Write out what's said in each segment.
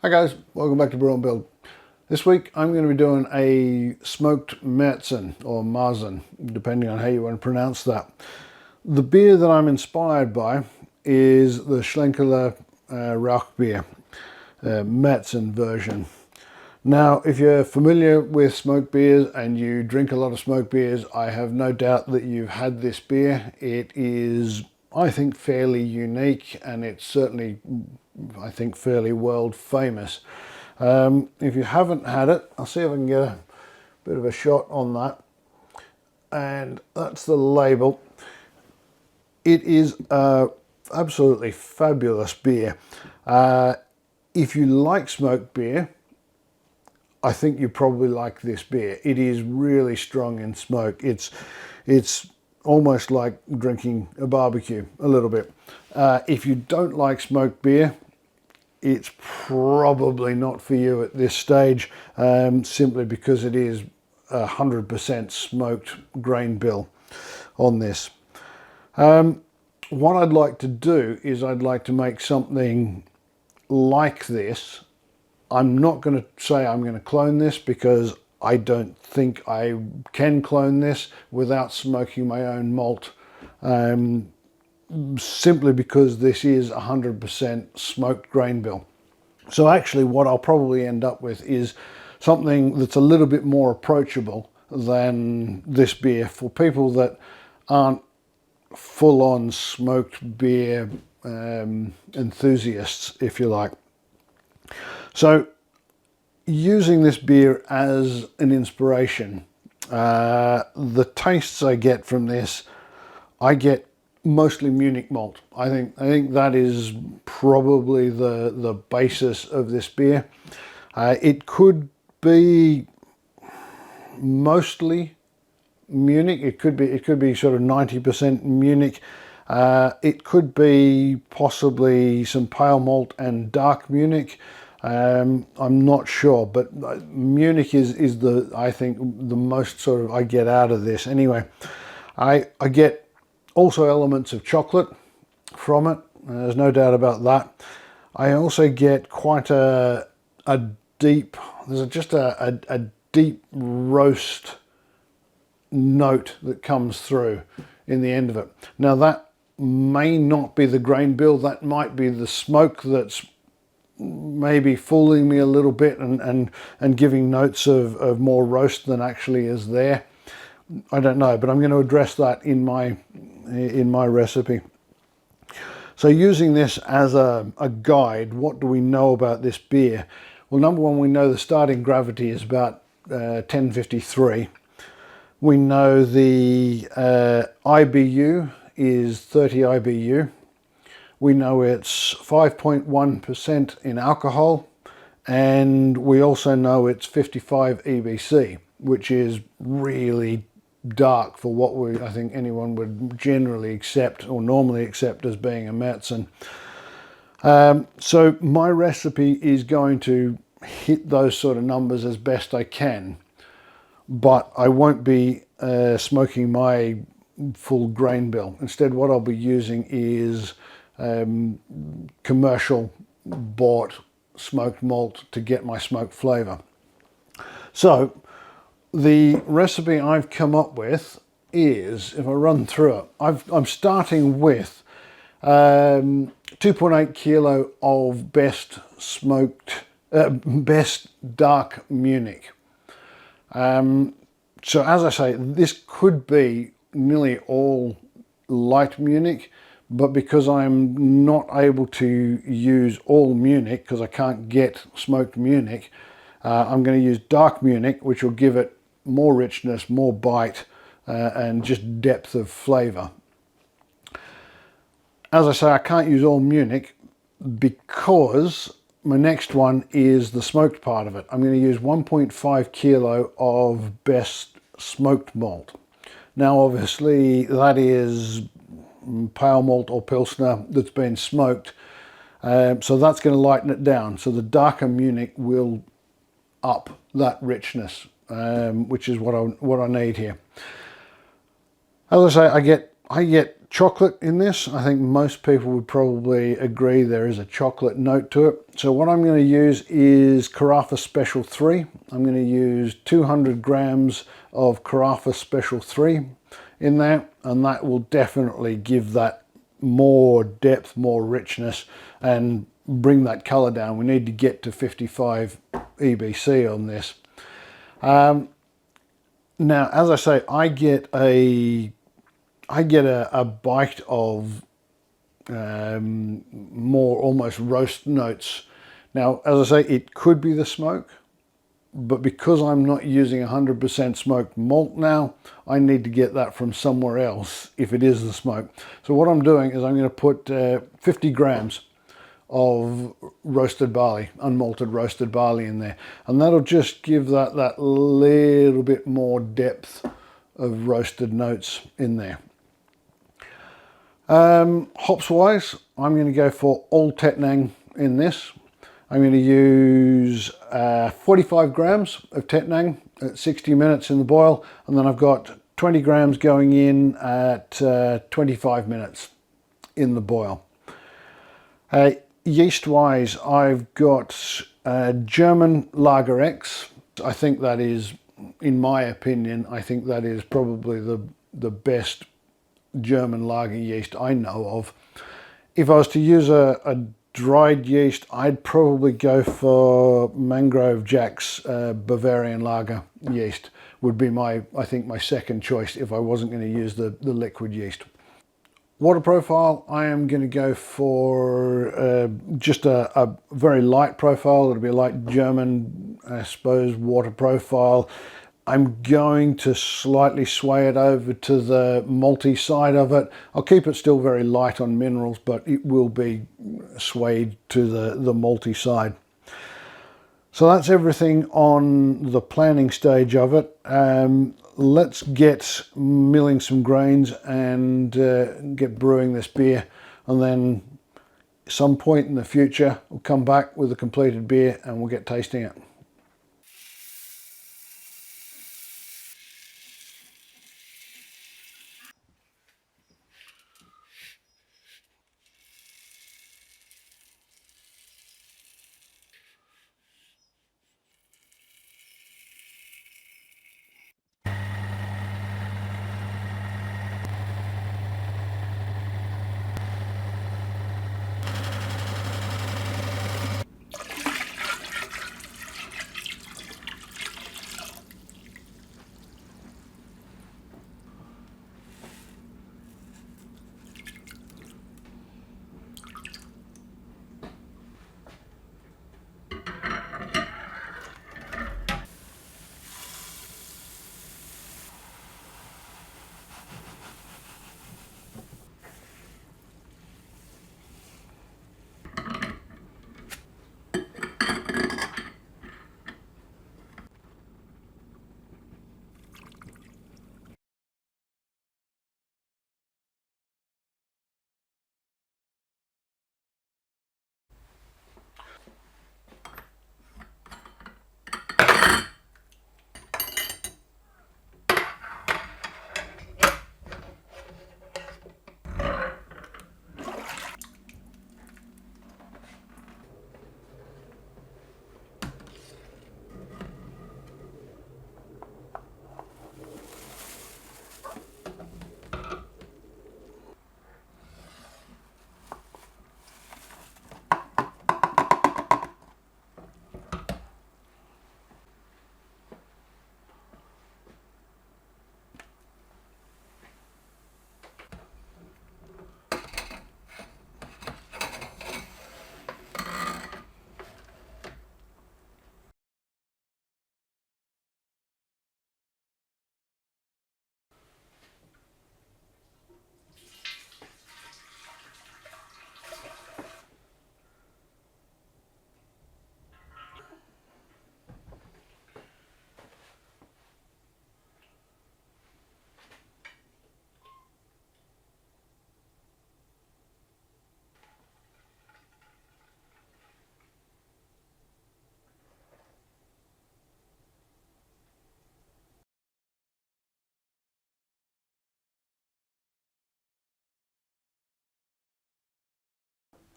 Hi guys, welcome back to Brew and Build. This week I'm going to be doing a Smoked Marzen or Marzen, depending on how you want to pronounce that. The beer that I'm inspired by is the Schlenkerla Rauchbier, Marzen version. Now, if you're familiar with smoked beers and you drink a lot of smoked beers, I have no doubt that you've had this beer. It is, I think, fairly unique, and it's certainly, I think, fairly world famous. If you haven't had it, I'll see if I can get a bit of a shot on that. And that's the label. It is a absolutely fabulous beer. If you like smoked beer, I think you probably like this beer. It is really strong in smoke. It's almost like drinking a barbecue a little bit. If you don't like smoked beer, it's probably not for you at this stage, simply because it is 100% smoked grain bill on this. What I'd like to do is I'd like to make something like this. I'm not going to say I'm going to clone this because I don't think I can clone this without smoking my own malt, simply because this is 100% smoked grain bill. So actually what I'll probably end up with is something that's a little bit more approachable than this beer for people that aren't full-on smoked beer enthusiasts, if you like. So using this beer as an inspiration, the tastes I get from this, I get mostly Munich malt. I think that is probably the basis of this beer. It could be mostly Munich. It could be sort of 90% Munich. It could be possibly some pale malt and dark Munich. I'm not sure, but Munich is I think the most sort of I get out of this. Anyway, I get also elements of chocolate from it. There's no doubt about that. I also get quite a deep, there's just a deep roast note that comes through in the end of it. Now that may not be the grain bill, that might be the smoke that's maybe fooling me a little bit and giving notes of more roast than actually is there. I don't know, but I'm going to address that in my recipe. So using this as a guide, what do we know about this beer? Well, number one, we know the starting gravity is about 1053. We know the IBU is 30 IBU. We know it's 5.1% in alcohol, and we also know it's 55 EBC, which is really dark for what I think anyone would generally accept or normally accept as being a Marzen. So my recipe is going to hit those sort of numbers as best I can, but I won't be smoking my full grain bill. Instead, what I'll be using is commercial bought smoked malt to get my smoked flavor. So the recipe I've come up with is, if I run through it, I'm starting with 2.8 kilo of best dark Munich. So as I say, this could be nearly all light Munich, but because I'm not able to use all Munich because I can't get smoked Munich, I'm going to use dark Munich, which will give it more richness, more bite, and just depth of flavor. As I say, I can't use all Munich because my next one is the smoked part of it. I'm going to use 1.5 kilo of best smoked malt. Now obviously that is pale malt or pilsner that's been smoked, so that's going to lighten it down. So the darker Munich will up that richness, which is what I need here. As I say, I get I get chocolate in this. I think most people would probably agree there is a chocolate note to it. So what I'm going to use is Carafa Special 3. I'm going to use 200 grams of Carafa Special 3 in there, and that will definitely give that more depth, more richness, and bring that color down. We need to get to 55 EBC on this. Now, as I say, I get a bite of more almost roast notes. Now, as I say, it could be the smoke, but because I'm not using 100% smoked malt now, I need to get that from somewhere else if it is the smoke. So what I'm doing is I'm going to put 50 grams of roasted barley, unmalted roasted barley in there, and that'll just give that little bit more depth of roasted notes in there. Hops wise, I'm going to go for Old Tettnang in this. I'm going to use 45 grams of Tettnang at 60 minutes in the boil, and then I've got 20 grams going in at 25 minutes in the boil. Yeast wise, I've got German Lager X. I think that is, in my opinion, I think that is probably the best German lager yeast I know of. If I was to use a dried yeast, I'd probably go for Mangrove Jack's Bavarian lager yeast. Would be I think my second choice if I wasn't going to use the liquid yeast. Water profile, I am going to go for just a very light profile. It'll be a light German, I suppose, water profile. I'm going to slightly sway it over to the malty side of it. I'll keep it still very light on minerals, but it will be swayed to the malty side. So that's everything on the planning stage of it. Let's get milling some grains and get brewing this beer, and then some point in the future we'll come back with a completed beer and we'll get tasting it.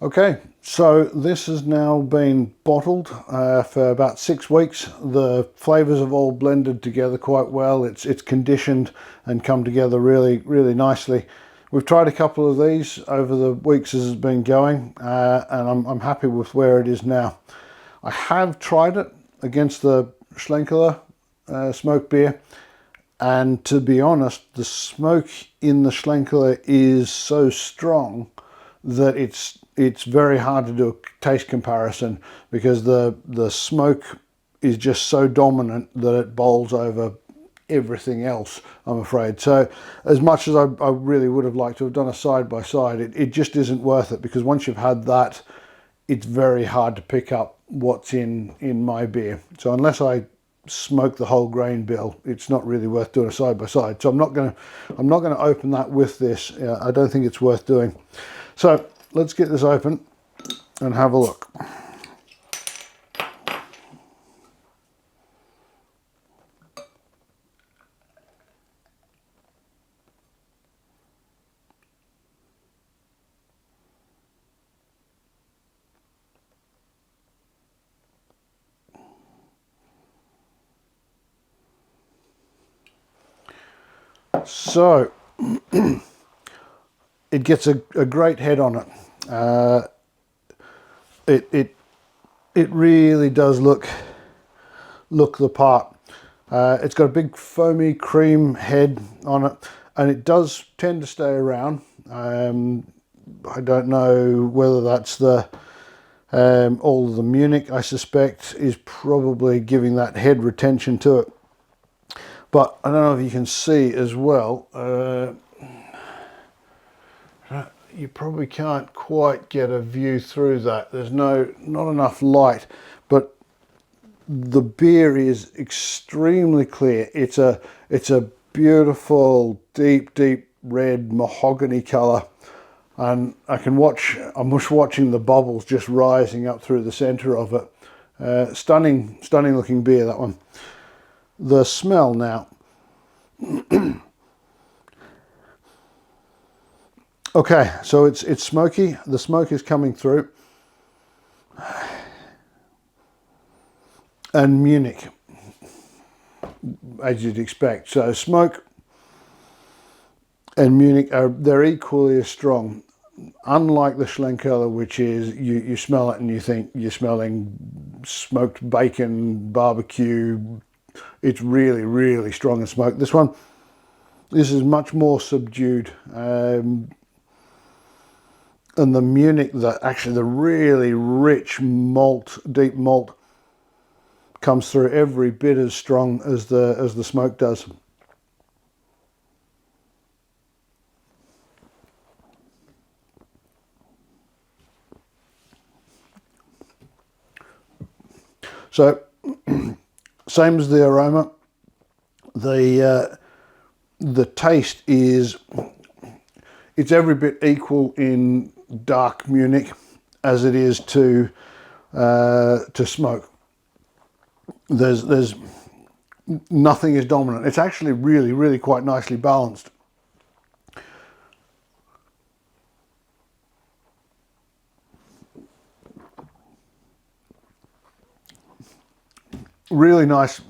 Okay, so this has now been bottled for about 6 weeks. The flavors have all blended together quite well. It's conditioned and come together really nicely. We've tried a couple of these over the weeks as it's been going, and I'm happy with where it is now. I have tried it against the Schlenkerla smoked beer, and to be honest, the smoke in the Schlenkerla is so strong that it's very hard to do a taste comparison, because the smoke is just so dominant that it bowls over everything else, I'm afraid. So as much as I really would have liked to have done a side by side, it just isn't worth it, because once you've had that, it's very hard to pick up what's in my beer. So unless I smoke the whole grain bill, it's not really worth doing a side by side. So I'm not going to open that with this. I don't think it's worth doing. So let's get this open and have a look. So it gets a great head on it. It really does look the part. It's got a big foamy cream head on it, and it does tend to stay around. I don't know whether that's the all of the Munich, I suspect, is probably giving that head retention to it. But I don't know if you can see as well. You probably can't quite get a view through that. There's not enough light, but the beer is extremely clear. It's a beautiful deep red mahogany color, and I'm just watching the bubbles just rising up through the center of it. Stunning looking beer, that one. The smell now. Okay, so it's smoky. The smoke is coming through. And Munich, as you'd expect. So smoke and Munich they're equally as strong. Unlike the Schlenkerla, which is you smell it and you think you're smelling smoked bacon, barbecue. It's really strong in smoke. This is much more subdued. And the Munich, actually the really rich malt, deep malt, comes through every bit as strong as the smoke does. So same as the aroma, the taste it's every bit equal in dark Munich as it is to smoke. There's nothing is dominant. It's actually really quite nicely balanced. Really nice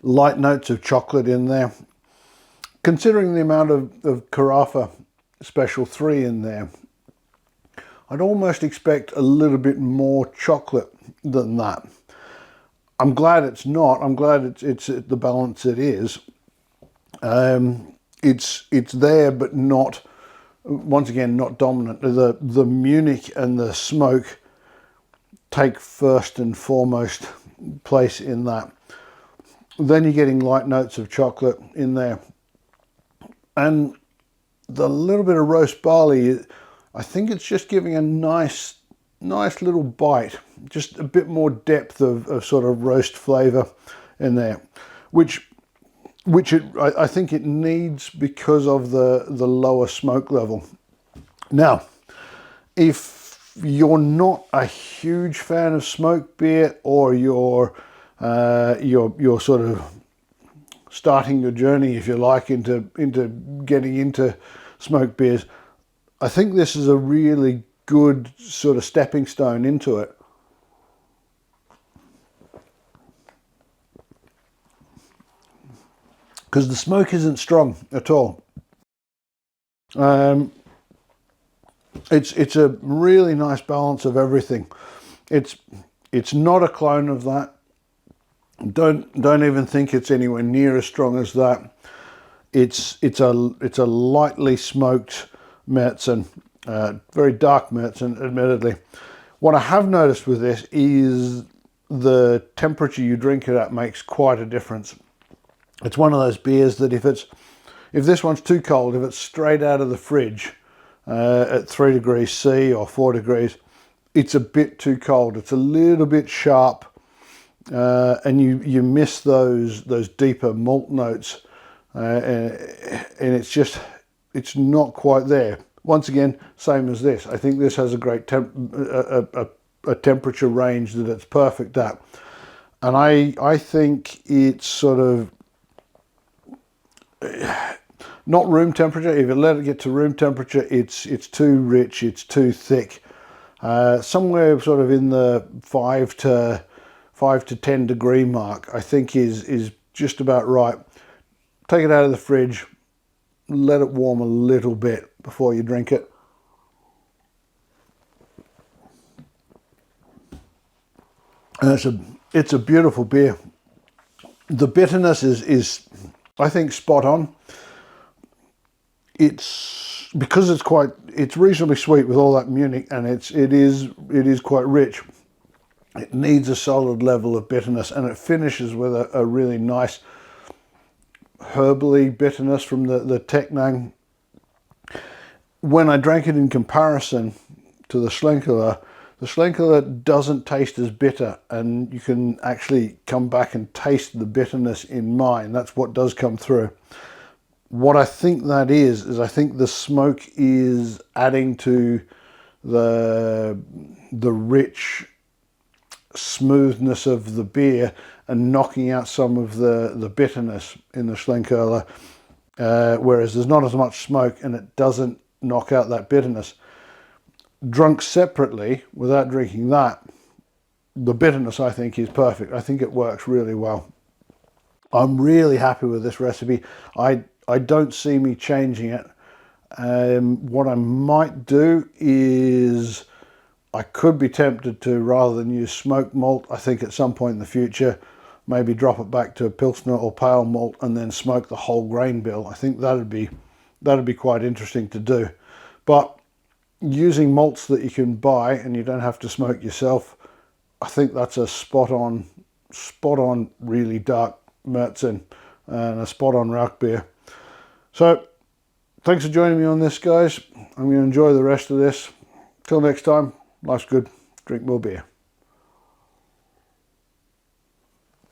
light notes of chocolate in there. Considering the amount of Carafa Special 3 in there, I'd almost expect a little bit more chocolate than that. I'm glad it's not. I'm glad it's at the balance it is. It's there, but not, once again, not dominant. The Munich and the smoke take first and foremost place in that. Then you're getting light notes of chocolate in there, and the little bit of roast barley, I think it's just giving a nice little bite, just a bit more depth of sort of roast flavour in there, which I think it needs because of the lower smoke level. Now, if you're not a huge fan of smoked beer, or you're sort of starting your journey, if you like, into getting into smoked beers, I think this is a really good sort of stepping stone into it. Because the smoke isn't strong at all. It's a really nice balance of everything. It's not a clone of that. Don't even think it's anywhere near as strong as that. It's a lightly smoked Märzen, very dark Märzen, admittedly. What I have noticed with this is the temperature you drink it at makes quite a difference. It's one of those beers that if this one's too cold, if it's straight out of the fridge at 3 degrees C or 4 degrees, it's a bit too cold. It's a little bit sharp, and you miss those deeper malt notes, and it's not quite there. Once again, same as this. I think this has a great a temperature range that it's perfect at, and I think it's sort of not room temperature. If you let it get to room temperature, it's too rich, it's too thick. Somewhere sort of in the 5 to 10 degree mark, I think is just about right. Take it out of the fridge, let it warm a little bit before you drink it. And it's a beautiful beer. The bitterness is I think spot on. It's because it's reasonably sweet with all that Munich, and it is quite rich. It needs a solid level of bitterness, and it finishes with a really nice herbally bitterness from the Tecknang. When I drank it in comparison to the Schlenkerla doesn't taste as bitter, and you can actually come back and taste the bitterness in mine. That's what does come through. What I think that is I think the smoke is adding to the rich smoothness of the beer and knocking out some of the bitterness in the Schlenkerla, whereas there's not as much smoke and it doesn't knock out that bitterness. Drunk separately, without drinking that, the bitterness I think is perfect. I think it works really well. I'm really happy with this recipe. I don't see me changing it. What I might do is I could be tempted to, rather than use smoked malt, I think at some point in the future, maybe drop it back to a Pilsner or pale malt and then smoke the whole grain bill. I think that'd be quite interesting to do. But using malts that you can buy and you don't have to smoke yourself, I think that's a spot on really dark Märzen and a spot on Rauchbier. So thanks for joining me on this, guys. I'm going to enjoy the rest of this. Till next time, life's good. Drink more beer.